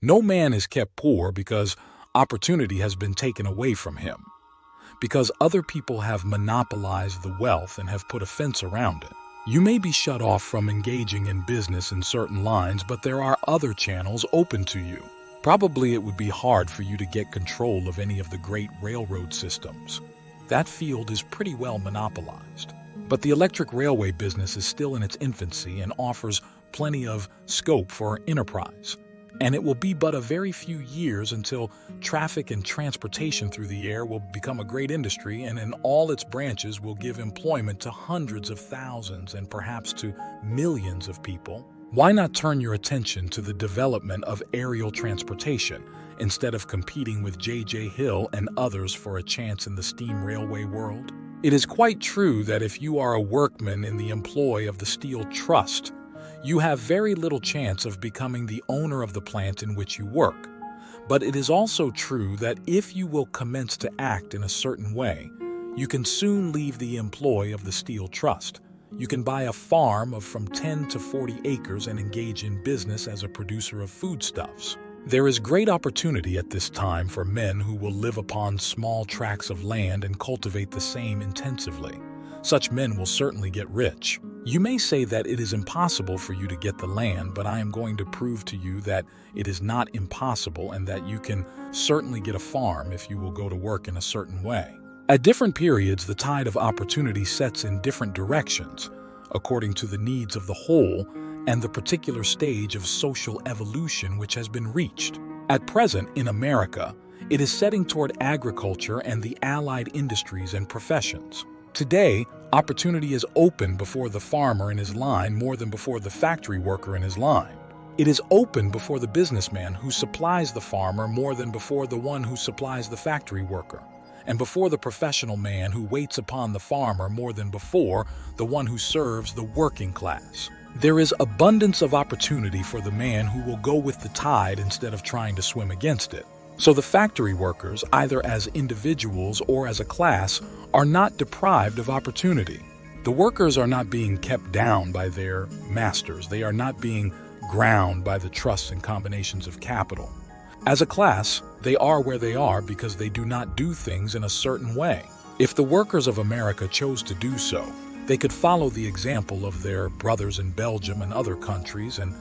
No man is kept poor because opportunity has been taken away from him, because other people have monopolized the wealth and have put a fence around it. You may be shut off from engaging in business in certain lines, but there are other channels open to you. Probably it would be hard for you to get control of any of the great railroad systems. That field is pretty well monopolized. But the electric railway business is still in its infancy and offers plenty of scope for enterprise. And it will be but a very few years until traffic and transportation through the air will become a great industry, and in all its branches will give employment to hundreds of thousands and perhaps to millions of people. Why not turn your attention to the development of aerial transportation instead of competing with J.J. Hill and others for a chance in the steam railway world? It is quite true that if you are a workman in the employ of the Steel Trust, you have very little chance of becoming the owner of the plant in which you work. But it is also true that if you will commence to act in a certain way, you can soon leave the employ of the Steel Trust. You can buy a farm of from 10 to 40 acres and engage in business as a producer of foodstuffs. There is great opportunity at this time for men who will live upon small tracts of land and cultivate the same intensively. Such men will certainly get rich. You may say that it is impossible for you to get the land, but I am going to prove to you that it is not impossible and that you can certainly get a farm if you will go to work in a certain way. At different periods, the tide of opportunity sets in different directions, according to the needs of the whole and the particular stage of social evolution which has been reached. At present, in America, it is setting toward agriculture and the allied industries and professions. Today, opportunity is open before the farmer in his line more than before the factory worker in his line. It is open before the businessman who supplies the farmer more than before the one who supplies the factory worker, and before the professional man who waits upon the farmer more than before the one who serves the working class. There is abundance of opportunity for the man who will go with the tide instead of trying to swim against it. So the factory workers, either as individuals or as a class, are not deprived of opportunity. The workers are not being kept down by their masters. They are not being ground by the trusts and combinations of capital. As a class, they are where they are because they do not do things in a certain way. If the workers of America chose to do so, they could follow the example of their brothers in Belgium and other countries and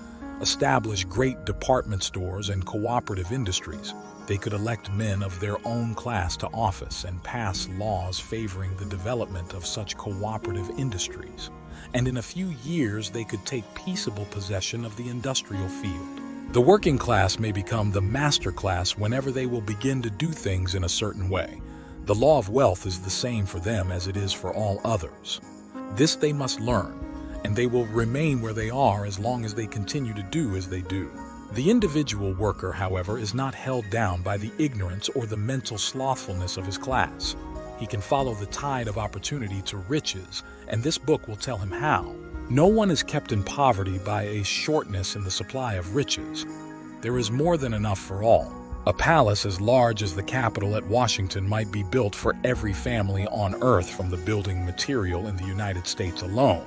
establish great department stores and cooperative industries. They could elect men of their own class to office and pass laws favoring the development of such cooperative industries. And in a few years, they could take peaceable possession of the industrial field. The working class may become the master class whenever they will begin to do things in a certain way. The law of wealth is the same for them as it is for all others. This they must learn, and they will remain where they are as long as they continue to do as they do. The individual worker, however, is not held down by the ignorance or the mental slothfulness of his class. He can follow the tide of opportunity to riches, and this book will tell him how. No one is kept in poverty by a shortness in the supply of riches. There is more than enough for all. A palace as large as the Capitol at Washington might be built for every family on earth from the building material in the United States alone.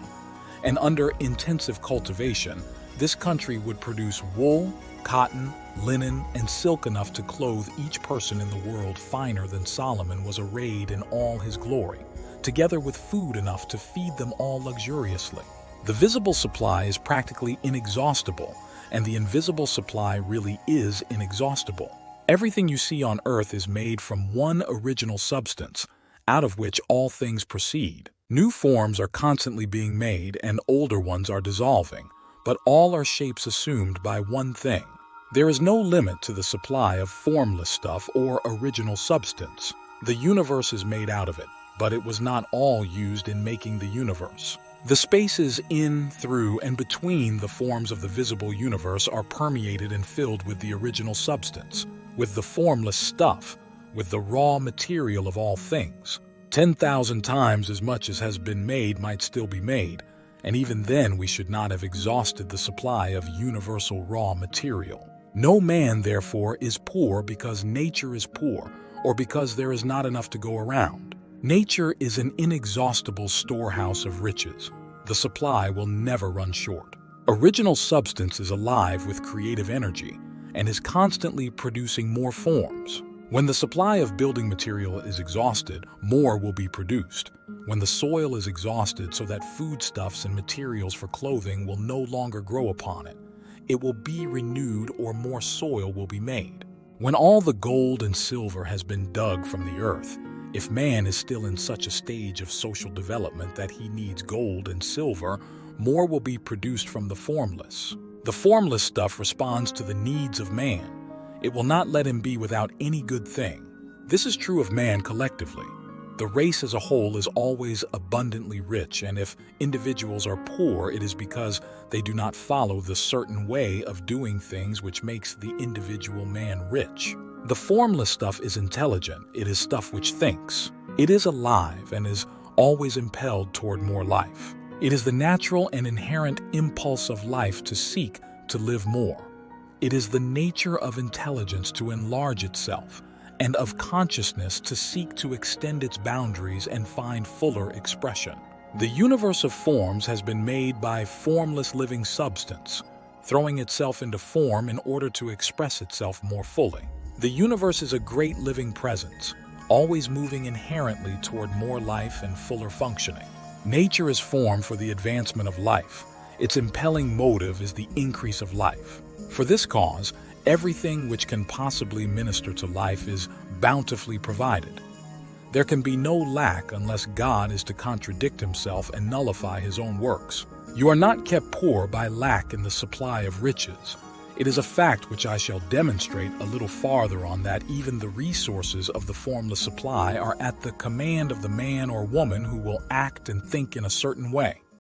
And under intensive cultivation, this country would produce wool, cotton, linen, and silk enough to clothe each person in the world finer than Solomon was arrayed in all his glory, together with food enough to feed them all luxuriously. The visible supply is practically inexhaustible, and the invisible supply really is inexhaustible. Everything you see on earth is made from one original substance, out of which all things proceed. New forms are constantly being made, and older ones are dissolving, but all are shapes assumed by one thing. There is no limit to the supply of formless stuff or original substance. The universe is made out of it, but it was not all used in making the universe. The spaces in, through, and between the forms of the visible universe are permeated and filled with the original substance, with the formless stuff, with the raw material of all things. 10,000 times as much as has been made might still be made, and even then we should not have exhausted the supply of universal raw material. No man, therefore, is poor because nature is poor, or because there is not enough to go around. Nature is an inexhaustible storehouse of riches. The supply will never run short. Original substance is alive with creative energy, and is constantly producing more forms. When the supply of building material is exhausted, more will be produced. When the soil is exhausted so that foodstuffs and materials for clothing will no longer grow upon it, it will be renewed or more soil will be made. When all the gold and silver has been dug from the earth, if man is still in such a stage of social development that he needs gold and silver, more will be produced from the formless. The formless stuff responds to the needs of man. It will not let him be without any good thing. This is true of man collectively. The race as a whole is always abundantly rich, and if individuals are poor, it is because they do not follow the certain way of doing things which makes the individual man rich. The formless stuff is intelligent. It is stuff which thinks. It is alive and is always impelled toward more life. It is the natural and inherent impulse of life to seek to live more. It is the nature of intelligence to enlarge itself, and of consciousness to seek to extend its boundaries and find fuller expression. The universe of forms has been made by formless living substance, throwing itself into form in order to express itself more fully. The universe is a great living presence, always moving inherently toward more life and fuller functioning. Nature is formed for the advancement of life. Its impelling motive is the increase of life. For this cause, everything which can possibly minister to life is bountifully provided. There can be no lack unless God is to contradict himself and nullify his own works. You are not kept poor by lack in the supply of riches. It is a fact which I shall demonstrate a little farther on that even the resources of the formless supply are at the command of the man or woman who will act and think in a certain way.